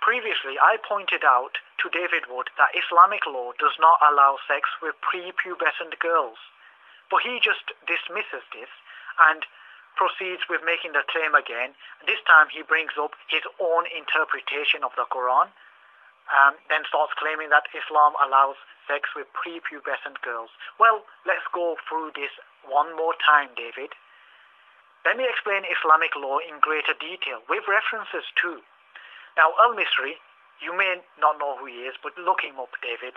Previously, I pointed out to David Wood that Islamic law does not allow sex with prepubescent girls. But he just dismisses this and proceeds with making the claim again. This time he brings up his own interpretation of the Quran, then starts claiming that Islam allows sex with prepubescent girls. Well, let's go through this one more time, David. Let me explain Islamic law in greater detail, with references too. Now, Al-Misri, you may not know who he is, but look him up, David.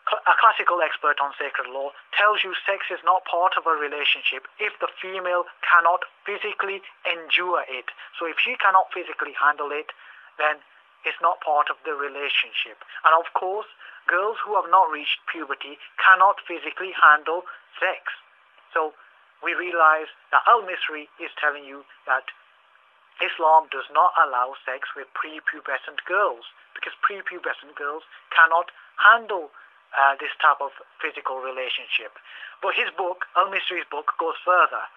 A classical expert on sacred law tells you sex is not part of a relationship if the female cannot physically endure it. So if she cannot physically handle it, then it's not part of the relationship. And of course, girls who have not reached puberty cannot physically handle sex. So we realize that Al-Misri is telling you that Islam does not allow sex with prepubescent girls because prepubescent girls cannot handle this type of physical relationship. But his book, Al-Misri's book, goes further.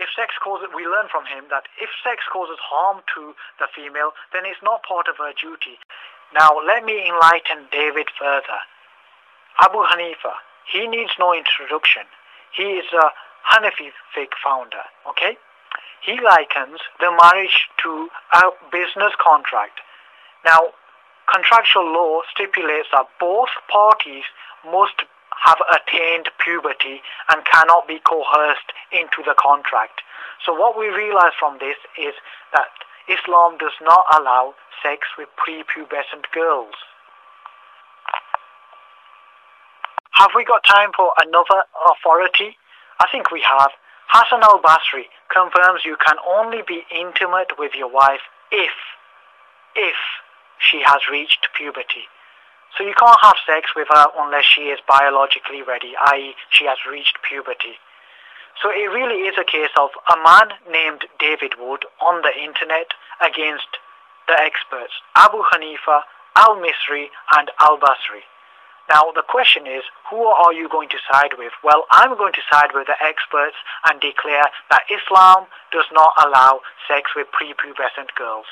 We learn from him that if sex causes harm to the female, then it's not part of her duty. Now, let me enlighten David further. Abu Hanifa, he needs no introduction. He is a Hanafi fiqh founder, okay? He likens the marriage to a business contract. Now, contractual law stipulates that both parties must have attained puberty and cannot be coerced into the contract. So what we realize from this is that Islam does not allow sex with prepubescent girls. Have we got time for another authority? I think we have. Hassan al-Basri confirms you can only be intimate with your wife if she has reached puberty. So you can't have sex with her unless she is biologically ready, i.e. she has reached puberty. So it really is a case of a man named David Wood on the internet against the experts, Abu Hanifa, Al-Misri and Al-Basri. Now the question is, who are you going to side with? Well, I'm going to side with the experts and declare that Islam does not allow sex with prepubescent girls.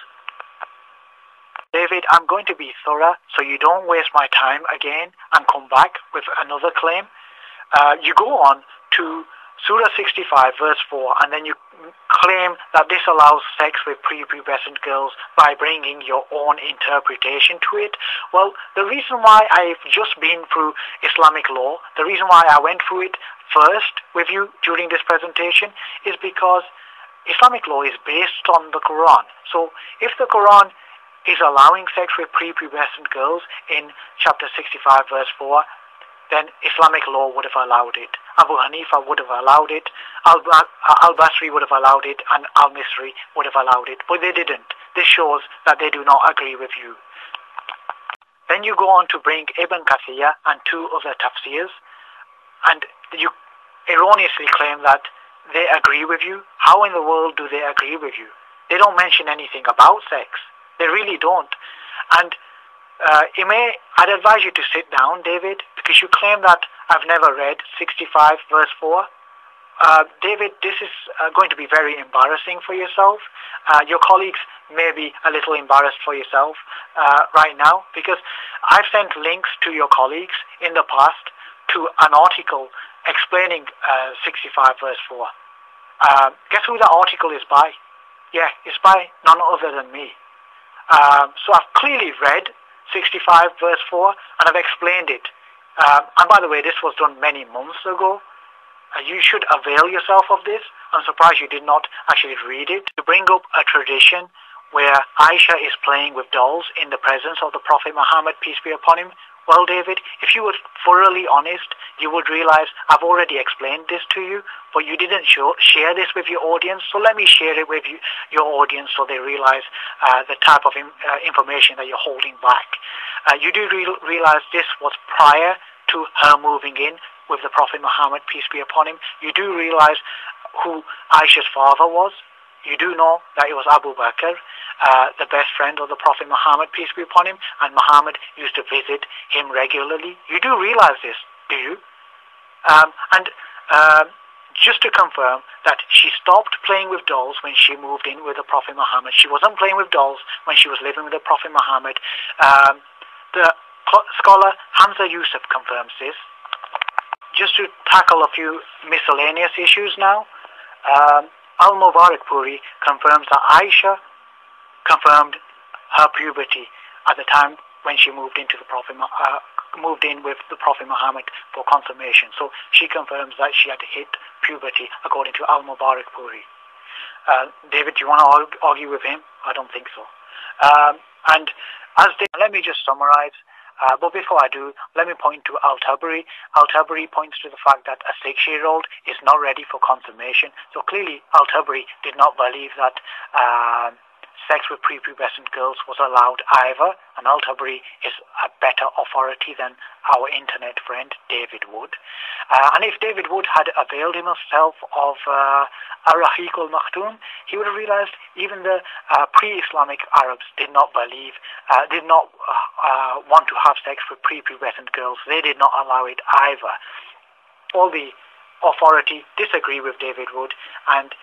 David, I'm going to be thorough so you don't waste my time again and come back with another claim. You go on to Surah 65 verse 4 and then you claim that this allows sex with prepubescent girls by bringing your own interpretation to it. Well, the reason why I've just been through Islamic law, the reason why I went through it first with you during this presentation is because Islamic law is based on the Quran. So if the Quran is allowing sex with prepubescent girls in chapter 65 verse 4, then Islamic law would have allowed it. Abu Hanifa would have allowed it, Al-Basri would have allowed it, and Al-Misri would have allowed it. But they didn't. This shows that they do not agree with you. Then you go on to bring Ibn Kathir and two other tafsirs, and you erroneously claim that they agree with you. How in the world do they agree with you? They don't mention anything about sex. They really don't. And I'd advise you to sit down, David, because you claim that I've never read 65 verse 4. David, this is going to be very embarrassing for yourself. Your colleagues may be a little embarrassed for yourself right now, because I've sent links to your colleagues in the past to an article explaining 65 verse 4. Guess who that article is by? Yeah, it's by none other than me. So I've clearly read 65 verse 4 and I've explained it. And by the way, this was done many months ago. You should avail yourself of this. I'm surprised you did not actually read it. To bring up a tradition where Aisha is playing with dolls in the presence of the Prophet Muhammad, peace be upon him. Well, David, if you were thoroughly honest, you would realize I've already explained this to you, but you didn't share this with your audience. So let me share it with your audience so they realize the type of information that you're holding back. You do realize this was prior to her moving in with the Prophet Muhammad, peace be upon him. You do realize who Aisha's father was. You do know that it was Abu Bakr, the best friend of the Prophet Muhammad, peace be upon him, and Muhammad used to visit him regularly. You do realize this, do you? And just to confirm that she stopped playing with dolls when she moved in with the Prophet Muhammad. She wasn't playing with dolls when she was living with the Prophet Muhammad. The scholar Hamza Yusuf confirms this. Just to tackle a few miscellaneous issues now, Al-Mubarak Puri confirms that Aisha confirmed her puberty at the time when she moved in with the Prophet Muhammad for consummation. So she confirms that she had hit puberty according to Al-Mubarak Puri. David, do you want to argue with him? I don't think so. Let me just summarize. But before I do, let me point to Al-Tabari. Al-Tabari points to the fact that a 6-year-old is not ready for consummation. So clearly, Al-Tabari did not believe that sex with prepubescent girls was allowed either. And Al-Tabari is a better authority than our internet friend, David Wood. And if David Wood had availed himself of Ar-Rahiq al-Maktoum, he would have realized even the pre-Islamic Arabs did not want to have sex with prepubescent girls. They did not allow it either. All the authority disagree with David Wood, and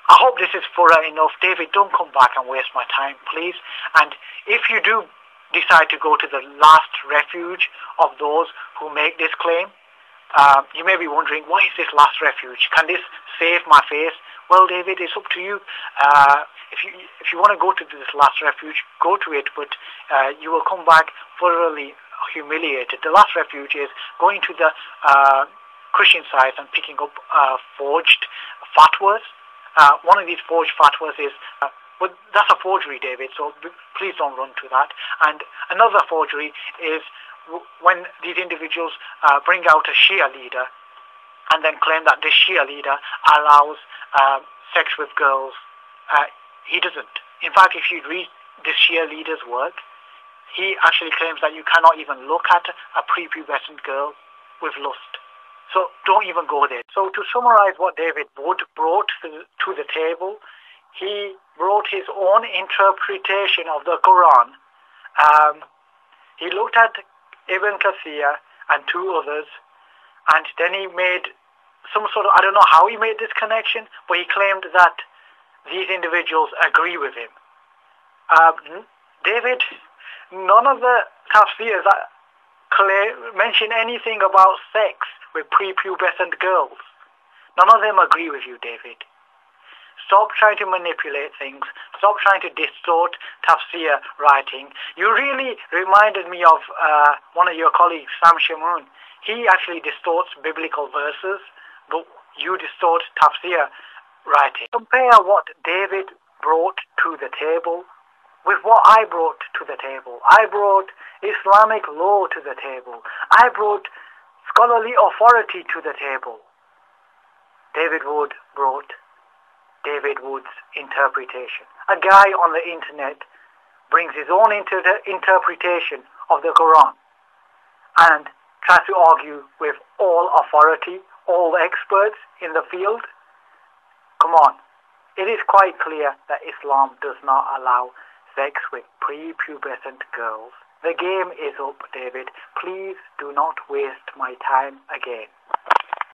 I hope this is thorough enough. David, don't come back and waste my time, please. And if you do decide to go to the last refuge of those who make this claim, you may be wondering, what is this last refuge? Can this save my face? Well, David, it's up to you. If you want to go to this last refuge, go to it, but you will come back thoroughly humiliated. The last refuge is going to the Christian sites and picking up forged fatwas. One of these forged fatwas is, but that's a forgery, David, so please don't run to that. And another forgery is when these individuals bring out a Shia leader and then claim that this Shia leader allows sex with girls. He doesn't. In fact, if you read this Shia leader's work, he actually claims that you cannot even look at a prepubescent girl with lust. So don't even go there. So to summarize what David Wood brought to the table, he brought his own interpretation of the Quran. He looked at Ibn Kathir and 2 others, and then he made some sort of, I don't know how he made this connection, but he claimed that these individuals agree with him. David, none of the tafsirs mention anything about sex with prepubescent girls. None of them agree with you, David. Stop trying to manipulate things. Stop trying to distort tafsir writing. You really reminded me of one of your colleagues, Sam Shamoon. He actually distorts biblical verses, but you distort tafsir writing. Compare what David brought to the table with what I brought to the table. I brought Islamic law to the table. I brought scholarly authority to the table. David Wood brought David Wood's interpretation. A guy on the internet brings his own interpretation of the Quran and tries to argue with all authority, all experts in the field. Come on. It is quite clear that Islam does not allow sex with prepubescent girls. The game is up, David. Please do not waste my time again.